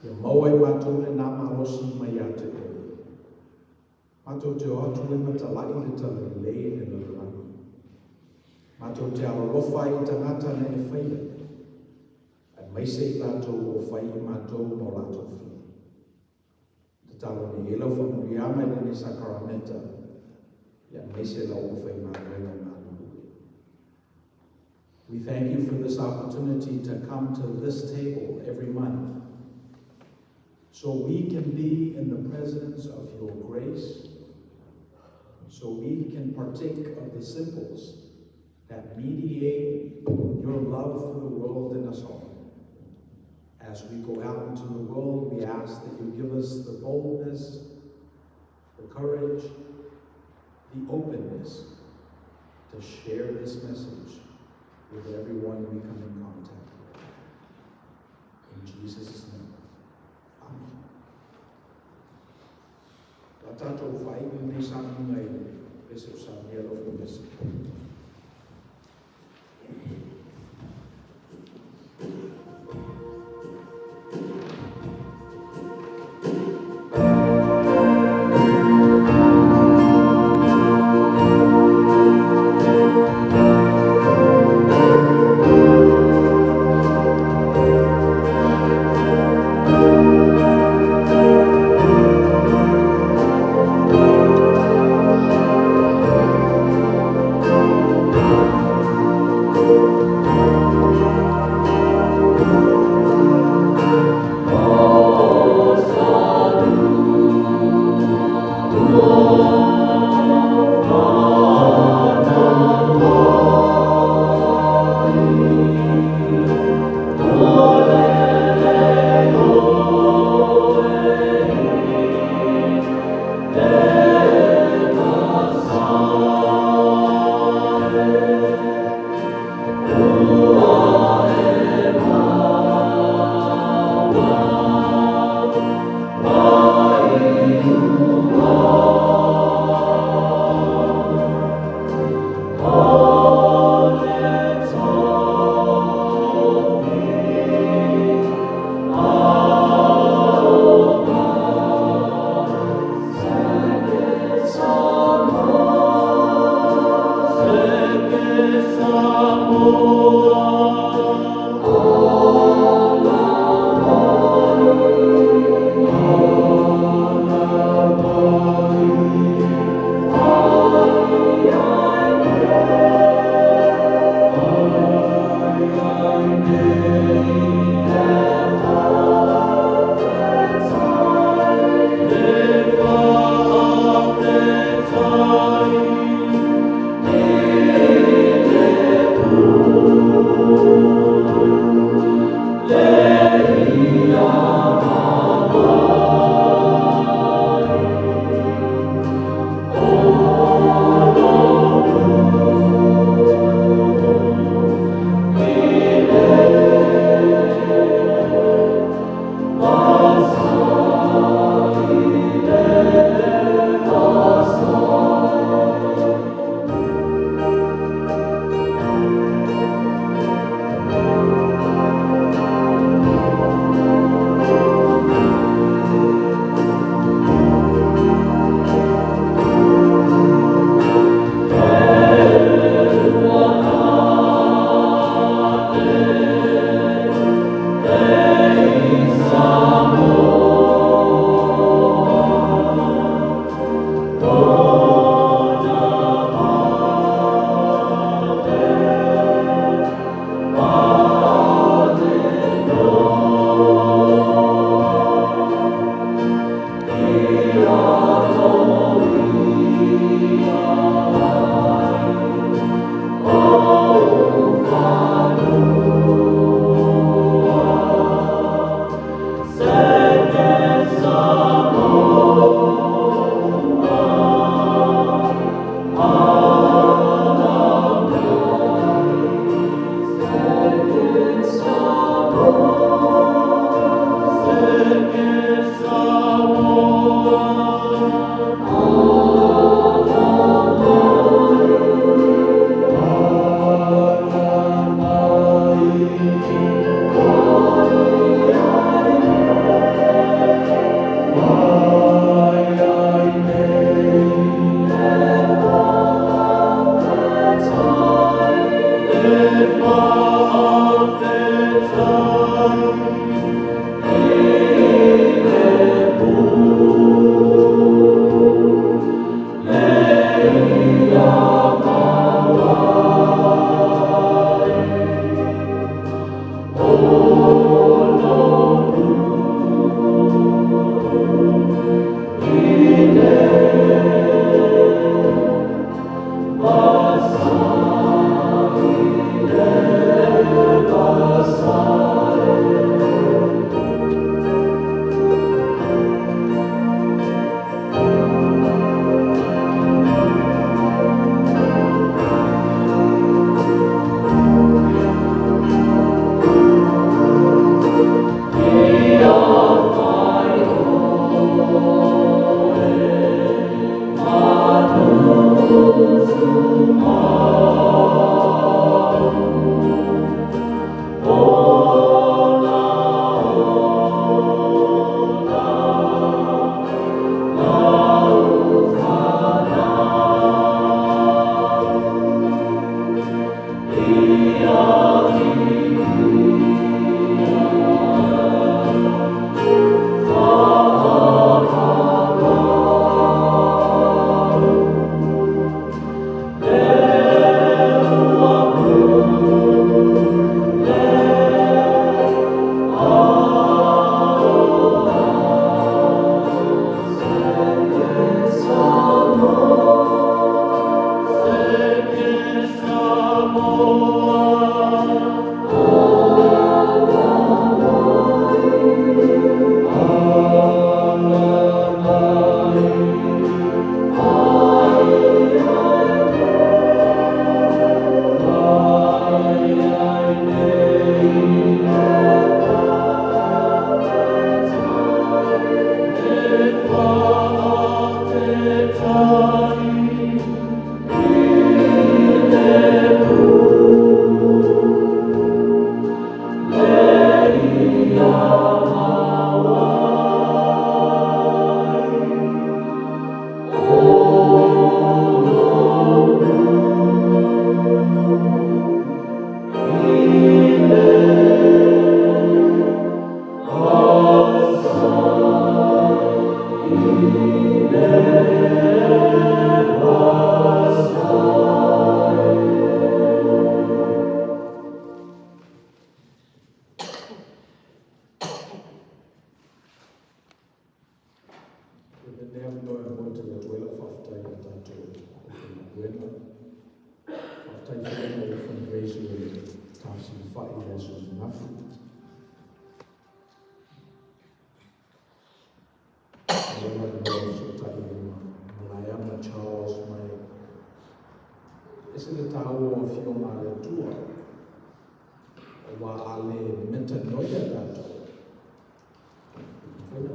Ia maua i mātou le nā malosi mai a te oi. Mātou te oatu le matalai le tala lei le lalani. Mātou te alolofa i tangata na e whaia. Ai maise i lātou o whai i mātou no lātou whia. Te talo ni elo whamuriama i ni sakaramenta. Ia maise lau o whai mātou na We thank you for this opportunity to come to this table every month so we can be in the presence of your grace, so we can partake of the simples that mediate your love for the world in us all. As we go out into the world, we ask that you give us the boldness, the courage, the openness to share this message with everyone we come in contact with. In Jesus' name, amen. La tātou whai nei sāngi ngai, Bishop Samuel of Misi.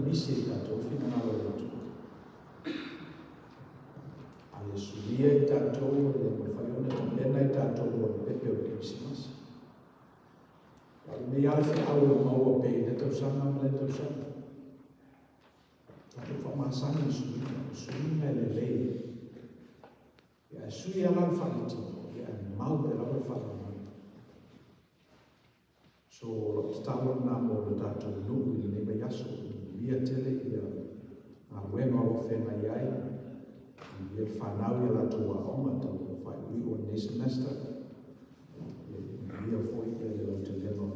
Misi tato fina Laloulu. Ale sulia tato le mafaiona tambena tato mo pepe o Christmas. Ale me alfi au mau pe le tausanga le tausanga. Tato fa masani suina le lei. Ya suia lan faliti ya mau pe la faliti. So tato na mo tato lu le me yaso. Ia tele ia a wema o Faiai ia whanau ia lato a oma tau whai ui o nei semester ia foi ia le lau te leno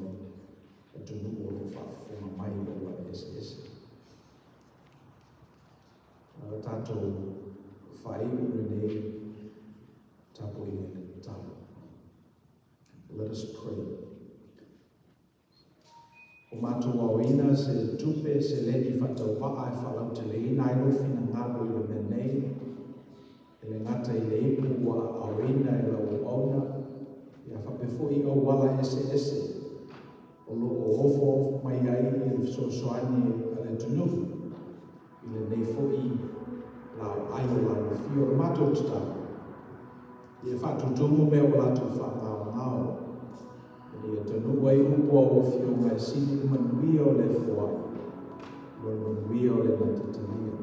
a tunu o lo whawhonga mai o la SS tato whai ui nei tapo i nei tapo. Let us pray. O mātou auina se tupe se leni whatau waa e whalau te leina e rofina ngalo i le menei. E le ngata i le ipu wa auina e lau auna. Ia whapefo i au wala ese. O lo o ofo mai ai i le soani a le tunu. I le nei fo i lau ai o lau fio o mātou tutapu. I e whatutungu me o lātou whangao ngao. Ia tanu wai upo o fio mai sini manuia o le foai. Manuia o le matatania.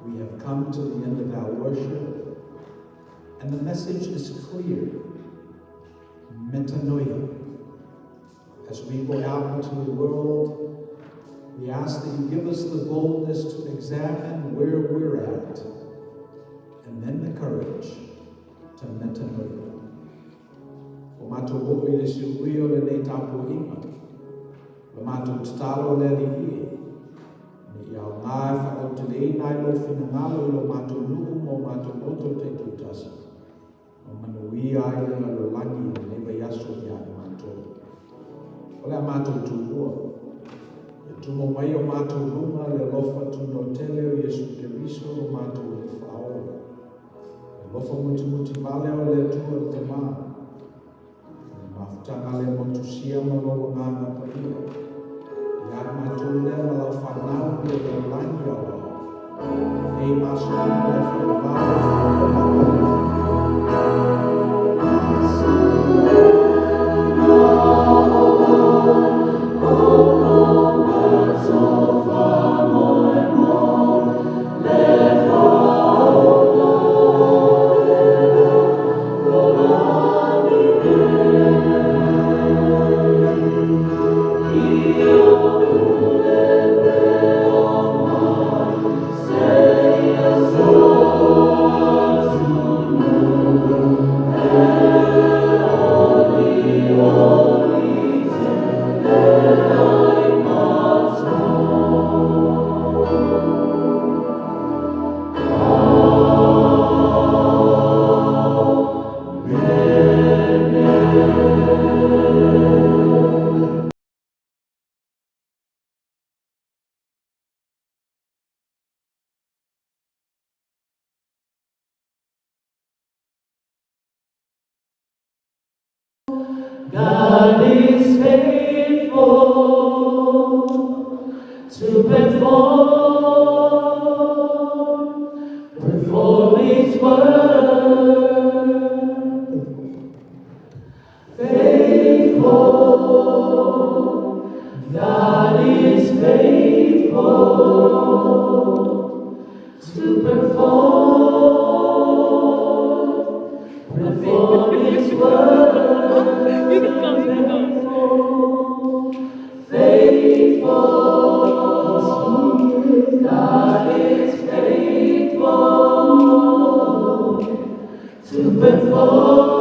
We have come to the end of our worship, and the message is clear. Metanoia. As we go out into the world, we ask that you give us the boldness to examine where we're at, and then the courage to metanoia. O mātou o i le siui o le nei tāpua inga. O mātou tatalo le liwi. Ni iau ngāi whakau te lei nai lo whina ngalo i lo mātou nuku mo mātou loto te tūtasa. O manui ai le lo langi o newa yaso i ai mātou. O le mātou tūhua. E tumo mai o mātou runga le lofa tuno tele o Yesu Keriso o mātou le whaola. E lofa muti vale o le tua te maa. Mafutanga le motusia malo ngana paia. Ia mātou le malau whanau le langi awa. Ei maso le whanau. God is faithful to perform His word. Faithful, God is faithful to perform His word. Faithful, God is faithful. perform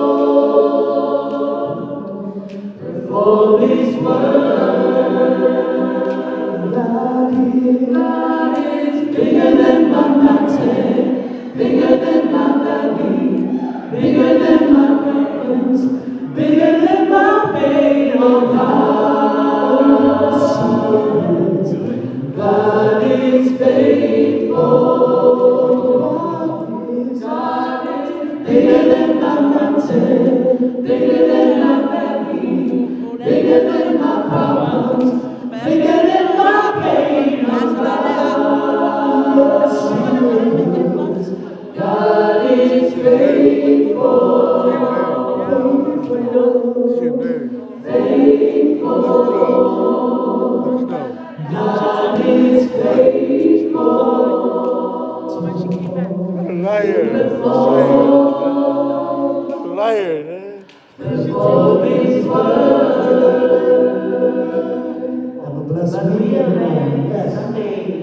His word. God is bigger than my mountain, bigger than my valley, bigger than my problems, bigger than my pain. Oh, God is faithful. God is bigger than my mountain, bigger than my valley, bigger than my problems, bigger than my pain. Oh, God is faithful. God is faithful. Liar. Liar. Perform His word. Have a blessed weekend. Yes, Sunday.